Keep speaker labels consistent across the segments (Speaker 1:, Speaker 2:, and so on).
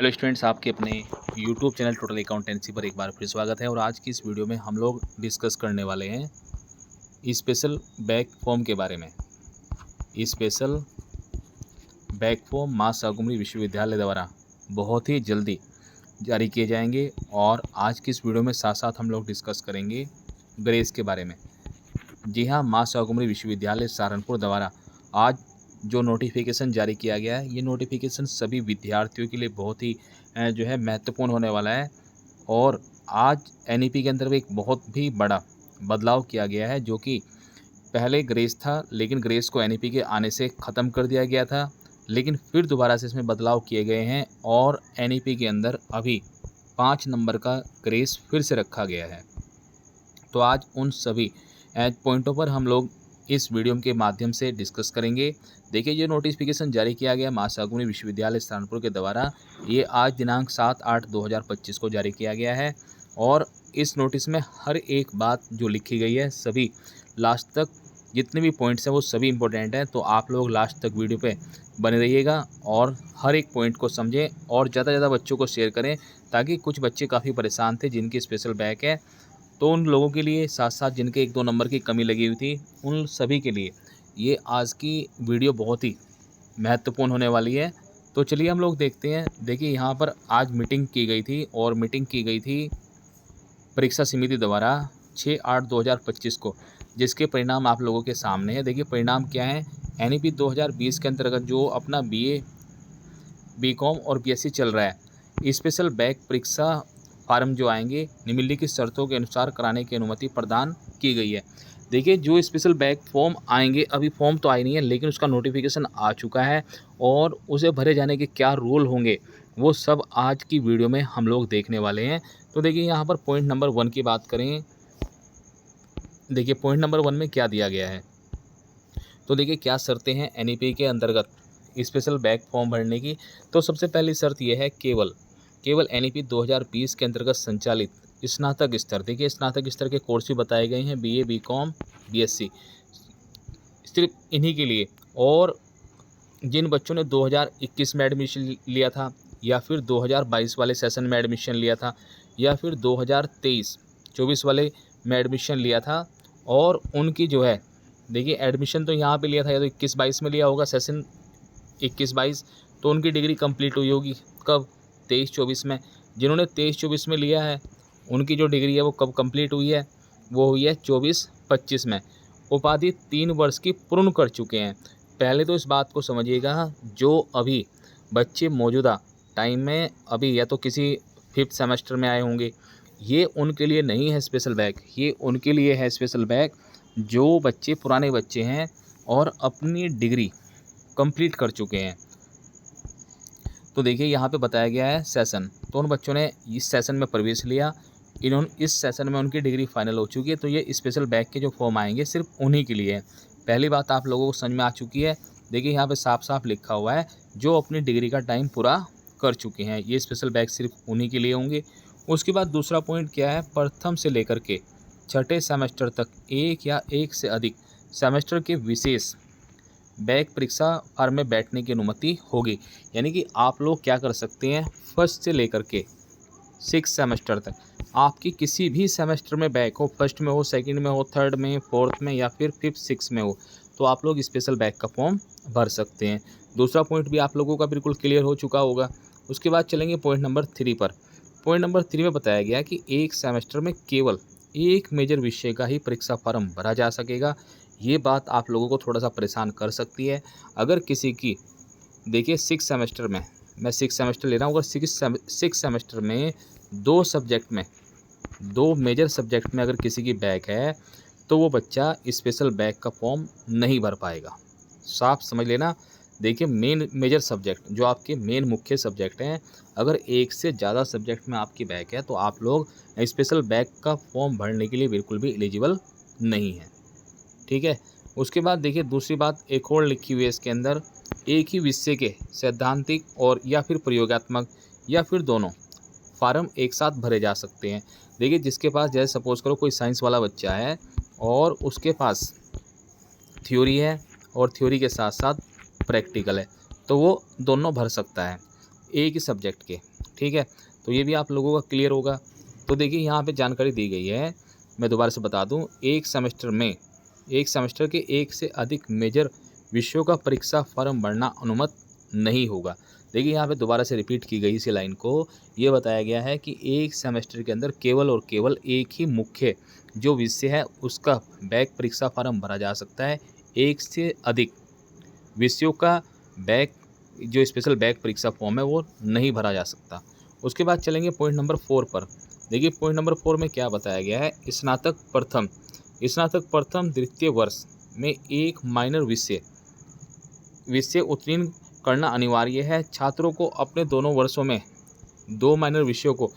Speaker 1: Hello students, आपके अपने YouTube channel total accountancy पर एक बार फिर स्वागत है। और आज की इस वीडियो में हम लोग डिस्कस करने वाले हैं स्पेशल बैक फॉर्म के बारे में। स्पेशल बैक फॉर्म मां शाकंभरी विश्वविद्यालय द्वारा बहुत ही जल्दी जारी किए जाएंगे। और आज की इस वीडियो में साथ साथ हम लोग डिस्कस करेंगे ग्रेस के बारे में। जी हाँ, मां शाकंभरी विश्वविद्यालय सहारनपुर द्वारा आज जो नोटिफिकेशन जारी किया गया है, ये नोटिफिकेशन सभी विद्यार्थियों के लिए बहुत ही जो है महत्वपूर्ण होने वाला है। और आज एनईपी के अंदर एक बहुत भी बड़ा बदलाव किया गया है, जो कि पहले ग्रेस था, लेकिन ग्रेस को एनईपी के आने से ख़त्म कर दिया गया था। लेकिन फिर दोबारा से इसमें बदलाव किए गए हैं और एनईपी के अंदर अभी 5 नंबर का ग्रेस फिर से रखा गया है। तो आज उन सभी पॉइंटों पर हम लोग इस वीडियो के माध्यम से डिस्कस करेंगे। देखिए, ये नोटिफिकेशन जारी किया गया मां शाकंभरी विश्वविद्यालय सहारनपुर के द्वारा, ये आज दिनांक 7/8/2025 को जारी किया गया है। और इस नोटिस में हर एक बात जो लिखी गई है, सभी लास्ट तक जितने भी पॉइंट्स हैं वो सभी इंपॉर्टेंट हैं। तो आप लोग लास्ट तक वीडियो पे बने रहिएगा और हर एक पॉइंट को समझें और ज़्यादा से ज़्यादा बच्चों को शेयर करें, ताकि कुछ बच्चे काफ़ी परेशान थे जिनकी स्पेशल बैक है, तो उन लोगों के लिए, साथ साथ जिनके 1-2 नंबर की कमी लगी हुई थी, उन सभी के लिए ये आज की वीडियो बहुत ही महत्वपूर्ण होने वाली है। तो चलिए हम लोग देखते हैं। देखिए, यहाँ पर आज मीटिंग की गई थी और मीटिंग की गई थी परीक्षा समिति द्वारा 6/8/2025 को, जिसके परिणाम आप लोगों के सामने है। देखिए परिणाम क्या है। एनईपी 2020 के अंतर्गत जो अपना बीए, बीकॉम और बीएससी चल रहा है, स्पेशल बैक परीक्षा फार्म जो आएंगे निम्नलिखित शर्तों के अनुसार कराने की अनुमति प्रदान की गई है। देखिए, जो स्पेशल बैक फॉर्म आएंगे, अभी फॉर्म तो आई नहीं है, लेकिन उसका नोटिफिकेशन आ चुका है और उसे भरे जाने के क्या रूल होंगे वो सब आज की वीडियो में हम लोग देखने वाले हैं। तो देखिए, यहाँ पर पॉइंट नंबर 1 की बात करें। देखिए पॉइंट नंबर 1 में क्या दिया गया है। तो देखिए क्या शर्तें हैं एनईपी के अंतर्गत स्पेशल बैक फॉर्म भरने की। तो सबसे पहली शर्त यह है, केवल एनईपी 2020 के अंतर्गत संचालित स्नातक स्तर। देखिए स्नातक स्तर के कोर्स भी बताए गए हैं, बीए, बीकॉम, बीएससी, सिर्फ इन्हीं के लिए। और जिन बच्चों ने 2021 में एडमिशन लिया था, या फिर 2022 वाले सेशन में एडमिशन लिया था, या फिर 2023-24 वाले में एडमिशन लिया था, और उनकी जो है, देखिए एडमिशन तो यहाँ पे लिया था या तो 21-22 में लिया होगा, सेशन 21-22, तो उनकी डिग्री कंप्लीट हुई होगी कब, 23-24 में। जिन्होंने 23-24 में लिया है, उनकी जो डिग्री है वो कब कंप्लीट हुई है, वो हुई है 24-25 में। उपाधि 3 वर्ष की पूर्ण कर चुके हैं। पहले तो इस बात को समझिएगा, जो अभी बच्चे मौजूदा टाइम में अभी या तो किसी 5th सेमेस्टर में आए होंगे, ये उनके लिए नहीं है स्पेशल बैक। ये उनके लिए है स्पेशल बैक जो बच्चे पुराने बच्चे हैं और अपनी डिग्री कंप्लीट कर चुके हैं। तो देखिए यहाँ पे बताया गया है सेशन, तो उन बच्चों ने इस सेशन में प्रवेश लिया, इन्होंने इस सेशन में उनकी डिग्री फाइनल हो चुकी है। तो ये स्पेशल बैक के जो फॉर्म आएंगे सिर्फ उन्हीं के लिए है। पहली बात आप लोगों को समझ में आ चुकी है। देखिए यहाँ पे साफ साफ लिखा हुआ है, जो अपनी डिग्री का टाइम पूरा कर चुके हैं, ये स्पेशल बैक सिर्फ उन्हीं के लिए होंगे। उसके बाद दूसरा पॉइंट क्या है, प्रथम से लेकर के 6ठे सेमेस्टर तक एक या एक से अधिक सेमेस्टर के विशेष बैक परीक्षा फार्म में बैठने की अनुमति होगी। यानी कि आप लोग क्या कर सकते हैं, फर्स्ट से लेकर के 6 सेमेस्टर तक आपकी किसी भी सेमेस्टर में बैक हो, फर्स्ट में हो, सेकंड में हो, थर्ड में, फोर्थ में, या फिर 5th 6 में हो, तो आप लोग स्पेशल बैक का फॉर्म भर सकते हैं। दूसरा पॉइंट भी आप लोगों का बिल्कुल क्लियर हो चुका होगा। उसके बाद चलेंगे पॉइंट नंबर 3 पर। पॉइंट नंबर 3 में बताया गया कि एक सेमेस्टर में केवल एक मेजर विषय का ही परीक्षा फार्म भरा जा सकेगा। ये बात आप लोगों को थोड़ा सा परेशान कर सकती है। अगर किसी की, देखिए 6 सेमेस्टर में, मैं 6 सेमेस्टर ले रहा हूँ, अगर 6 सेमेस्टर में 2 सब्जेक्ट में, 2 मेजर सब्जेक्ट में अगर किसी की बैक है, तो वो बच्चा स्पेशल बैक का फॉर्म नहीं भर पाएगा। साफ समझ लेना। देखिए मेन मेजर सब्जेक्ट जो आपके मेन मुख्य सब्जेक्ट हैं, अगर एक से ज़्यादा सब्जेक्ट में आपकी बैक है, तो आप लोग स्पेशल बैक का फॉर्म भरने के लिए बिल्कुल भी एलिजिबल नहीं है। ठीक है। उसके बाद देखिए दूसरी बात एक और लिखी हुई है इसके अंदर, एक ही विषय के सैद्धांतिक और या फिर प्रयोगात्मक या फिर दोनों फार्म एक साथ भरे जा सकते हैं। देखिए जिसके पास, जैसे सपोज करो कोई साइंस वाला बच्चा है और उसके पास थ्योरी है और थ्योरी के साथ साथ प्रैक्टिकल है, तो वो दोनों भर सकता है। एक ही सब्जेक्ट के, ठीक है। तो ये भी आप लोगों का क्लियर होगा। तो देखिए यहाँ पे जानकारी दी गई है, मैं दोबारा से बता दूँ, एक सेमेस्टर के एक से अधिक मेजर विषयों का परीक्षा फॉर्म भरना अनुमत नहीं होगा। देखिए यहाँ पे दोबारा से रिपीट की गई इसी लाइन को, ये बताया गया है कि एक सेमेस्टर के अंदर केवल और केवल एक ही मुख्य जो विषय है उसका बैक परीक्षा फॉर्म भरा जा सकता है। एक से अधिक विषयों का बैक जो स्पेशल बैक परीक्षा फॉर्म है वो नहीं भरा जा सकता। उसके बाद चलेंगे पॉइंट नंबर 4 पर। देखिए पॉइंट नंबर 4 में क्या बताया गया है, स्नातक प्रथम द्वितीय वर्ष में एक माइनर विषय उत्तीर्ण करना अनिवार्य है। छात्रों को अपने दोनों वर्षों में 2 माइनर विषयों को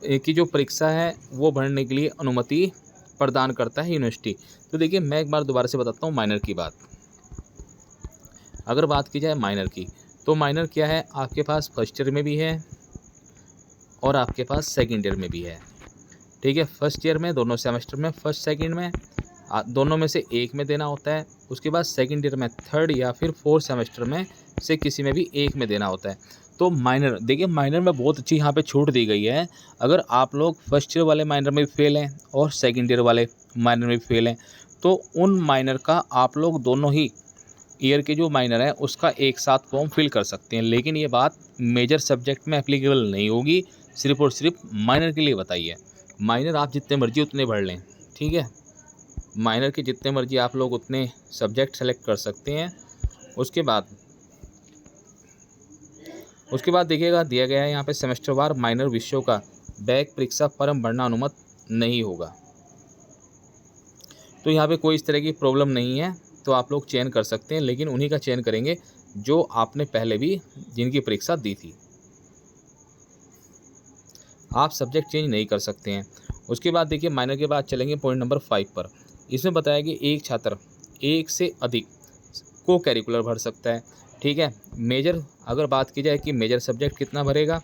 Speaker 1: की जो परीक्षा है वो भरने के लिए अनुमति प्रदान करता है यूनिवर्सिटी। तो देखिए मैं एक बार दोबारा से बताता हूँ माइनर की बात। अगर बात की जाए माइनर की, तो माइनर क्या है, आपके पास फर्स्ट ईयर में भी है और आपके पास सेकंड ईयर में भी है, ठीक है। फर्स्ट ईयर में दोनों सेमेस्टर में, फर्स्ट सेकंड में दोनों में से एक में देना होता है। उसके बाद सेकंड ईयर में थर्ड या फिर फोर्थ सेमेस्टर में से किसी में भी एक में देना होता है। तो माइनर, देखिए माइनर में बहुत अच्छी यहाँ पे छूट दी गई है। अगर आप लोग फर्स्ट ईयर वाले माइनर में भी फेल हैं और सेकंड ईयर वाले माइनर में भी फेल हैं, तो उन माइनर का आप लोग दोनों ही ईयर के जो माइनर है उसका एक साथ फॉर्म फिल कर सकते हैं। लेकिन ये बात मेजर सब्जेक्ट में एप्लीकेबल नहीं होगी, सिर्फ और सिर्फ माइनर के लिए बताइए। माइनर आप जितने मर्जी उतने भर लें, ठीक है। माइनर के जितने मर्जी आप लोग उतने सब्जेक्ट सेलेक्ट कर सकते हैं। उसके बाद देखिएगा दिया गया है यहाँ पे सेमेस्टरवार माइनर विषयों का बैक परीक्षा फॉर्म भरना अनुमत नहीं होगा। तो यहाँ पे कोई इस तरह की प्रॉब्लम नहीं है, तो आप लोग चयन कर सकते हैं, लेकिन उन्हीं का चयन करेंगे जो आपने पहले भी जिनकी परीक्षा दी थी। आप सब्जेक्ट चेंज नहीं कर सकते हैं। उसके बाद देखिए माइनर के बाद चलेंगे पॉइंट नंबर 5 पर। इसमें बताया कि एक छात्र एक से अधिक को करिकुलर भर सकता है, ठीक है। मेजर अगर बात की जाए कि मेजर सब्जेक्ट कितना भरेगा,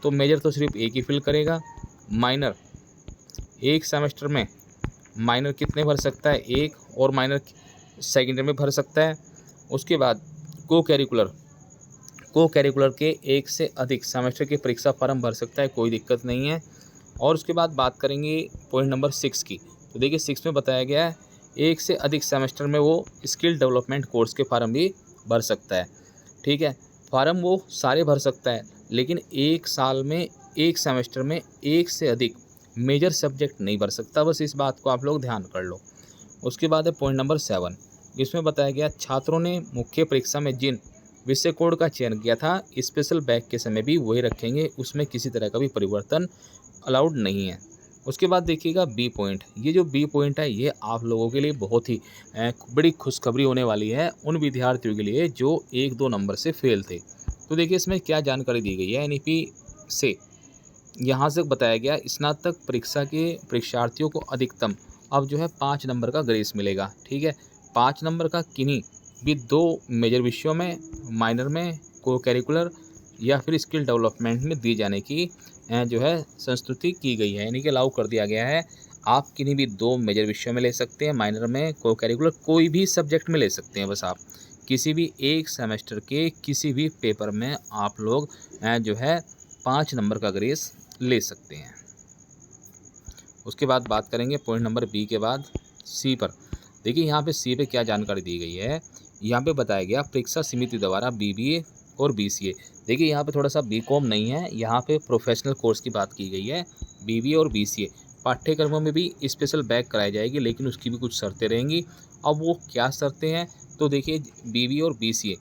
Speaker 1: तो मेजर तो सिर्फ एक ही फिल करेगा। माइनर एक सेमेस्टर में माइनर कितने भर सकता है, एक, और माइनर सेकेंड ईयर में भर सकता है। उसके बाद को करिकुलर के एक से अधिक सेमेस्टर की परीक्षा फॉर्म भर सकता है, कोई दिक्कत नहीं है। और उसके बाद बात करेंगे पॉइंट नंबर 6 की। तो देखिए 6 में बताया गया है एक से अधिक सेमेस्टर में वो स्किल डेवलपमेंट कोर्स के फार्म भी भर सकता है, ठीक है। फार्म वो सारे भर सकता है, लेकिन एक साल में एक सेमेस्टर में एक से अधिक मेजर सब्जेक्ट नहीं भर सकता। बस इस बात को आप लोग ध्यान कर लो। उसके बाद है पॉइंट नंबर 7। इसमें बताया गया छात्रों ने मुख्य परीक्षा में जिन विषय कोड का चयन किया था स्पेशल बैक के समय भी वही रखेंगे, उसमें किसी तरह का भी परिवर्तन अलाउड नहीं है। उसके बाद देखिएगा बी पॉइंट। ये जो बी पॉइंट है ये आप लोगों के लिए बहुत ही बड़ी खुशखबरी होने वाली है उन विद्यार्थियों के लिए जो 1-2 नंबर से फेल थे। तो देखिए इसमें क्या जानकारी दी गई है, एनईपी से यहाँ से बताया गया स्नातक परीक्षा के परीक्षार्थियों को अधिकतम अब जो है 5 नंबर का ग्रेस मिलेगा, ठीक है। 5 नंबर का किन्हीं भी 2 मेजर विषयों में, माइनर में, को करिकुलर या फिर स्किल डेवलपमेंट में दी जाने की जो है संस्तुति की गई है, यानी कि अलाउ कर दिया गया है। आप किन्हीं भी 2 मेजर विषयों में ले सकते हैं, माइनर में, को करिकुलर कोई भी सब्जेक्ट में ले सकते हैं। बस आप किसी भी एक सेमेस्टर के किसी भी पेपर में आप लोग जो है 5 नंबर का ग्रेस ले सकते हैं। उसके बाद बात करेंगे पॉइंट नंबर बी के बाद सी पर। देखिए यहाँ पे सी पे क्या जानकारी दी गई है, यहाँ पे बताया गया परीक्षा समिति द्वारा बीबीए और बीसीए। देखिए यहाँ पे थोड़ा सा बीकॉम नहीं है, यहाँ पे प्रोफेशनल कोर्स की बात की गई है। बीबीए और बीसीए पाठ्यक्रमों में भी स्पेशल बैक कराई जाएगी, लेकिन उसकी भी कुछ शर्तें रहेंगी। अब वो क्या शर्तें हैं, तो देखिए बीबीए और बीसीए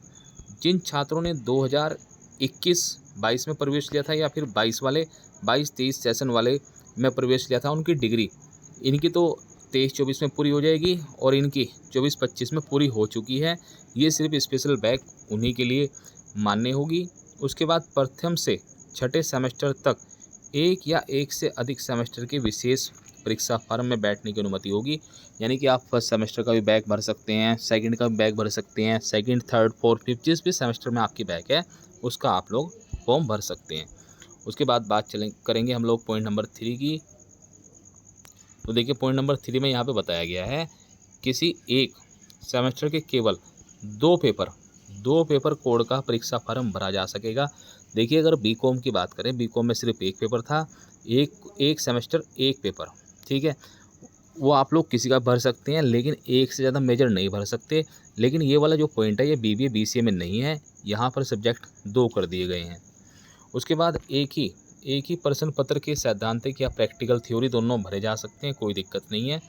Speaker 1: जिन छात्रों ने 2021-22 में प्रवेश लिया था या फिर 22-23 सेशन वाले में प्रवेश लिया था, उनकी डिग्री इनकी तो 23-24 में पूरी हो जाएगी और इनकी 24-25 में पूरी हो चुकी है। ये सिर्फ स्पेशल बैक उन्हीं के लिए मान्य होगी। उसके बाद प्रथम से छठे सेमेस्टर तक एक या एक से अधिक सेमेस्टर के विशेष परीक्षा फॉर्म में बैठने की अनुमति होगी, यानी कि आप फर्स्ट सेमेस्टर का भी बैक भर सकते हैं, सेकंड का भी बैक भर सकते हैं, सेकंड, थर्ड, फोर्थ, फिफ्थ जिस भी सेमेस्टर में आपकी बैक है उसका आप लोग फॉर्म भर सकते हैं। उसके बाद बात करेंगे हम लोग पॉइंट नंबर 3 की। तो देखिए पॉइंट नंबर 3 में यहाँ पे बताया गया है किसी एक सेमेस्टर के केवल 2 पेपर कोड का परीक्षा फॉर्म भरा जा सकेगा। देखिए अगर बीकॉम की बात करें, बीकॉम में सिर्फ एक पेपर था, एक सेमेस्टर एक पेपर, ठीक है। वो आप लोग किसी का भर सकते हैं, लेकिन एक से ज़्यादा मेजर नहीं भर सकते। लेकिन ये वाला जो पॉइंट है ये बीबीए बीसीए में नहीं है, यहाँ पर सब्जेक्ट 2 कर दिए गए हैं। उसके बाद एक ही प्रश्न पत्र के सैद्धांतिक या प्रैक्टिकल थ्योरी दोनों भरे जा सकते हैं, कोई दिक्कत नहीं है।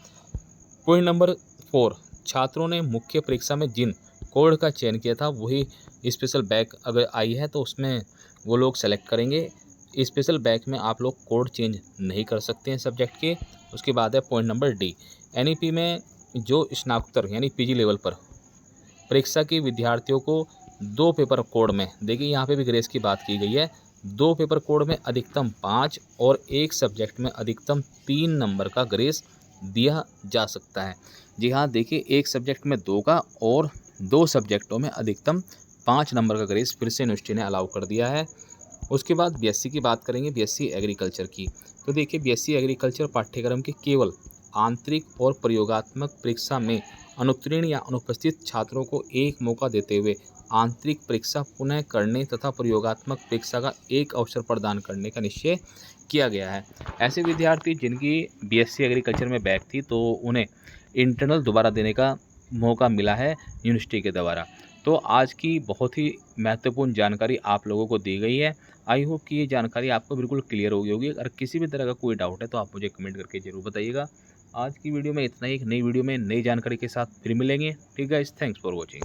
Speaker 1: पॉइंट नंबर 4, छात्रों ने मुख्य परीक्षा में जिन कोड का चयन किया था वही स्पेशल बैक अगर आई है तो उसमें वो लोग सेलेक्ट करेंगे। स्पेशल बैक में आप लोग कोड चेंज नहीं कर सकते हैं सब्जेक्ट के। उसके बाद है पॉइंट नंबर डी, एनईपी में जो स्नातकोत्तर यानी पीजी लेवल पर परीक्षा के विद्यार्थियों को 2 पेपर कोड में, देखिए यहाँ पे भी ग्रेस की बात की गई है, 2 पेपर कोड में अधिकतम 5 और एक सब्जेक्ट में अधिकतम 3 नंबर का ग्रेस दिया जा सकता है। जी हाँ, देखिए एक सब्जेक्ट में 2 का और 2 सब्जेक्टों में अधिकतम 5 नंबर का ग्रेस फिर से यूनिवर्सिटी ने अलाउ कर दिया है। उसके बाद बीएससी की बात करेंगे, बीएससी एग्रीकल्चर की। तो देखिए बीएससी एग्रीकल्चर पाठ्यक्रम के केवल आंतरिक और प्रयोगात्मक परीक्षा में अनुत्तीर्ण या अनुपस्थित छात्रों को एक मौका देते हुए आंतरिक परीक्षा पुनः करने तथा प्रयोगात्मक परीक्षा का एक अवसर प्रदान करने का निश्चय किया गया है। ऐसे विद्यार्थी जिनकी बीएससी एग्रीकल्चर में बैक थी तो उन्हें इंटरनल दोबारा देने का मौका मिला है यूनिवर्सिटी के द्वारा। तो आज की बहुत ही महत्वपूर्ण जानकारी आप लोगों को दी गई है। आई होप कि ये जानकारी आपको बिल्कुल क्लियर हो गई होगी। अगर किसी भी तरह का कोई डाउट है तो आप मुझे कमेंट करके ज़रूर बताइएगा। आज की वीडियो में इतना ही। एक नई वीडियो में नई जानकारी के साथ फिर मिलेंगे। ठीक है, थैंक्स फॉर वॉचिंग।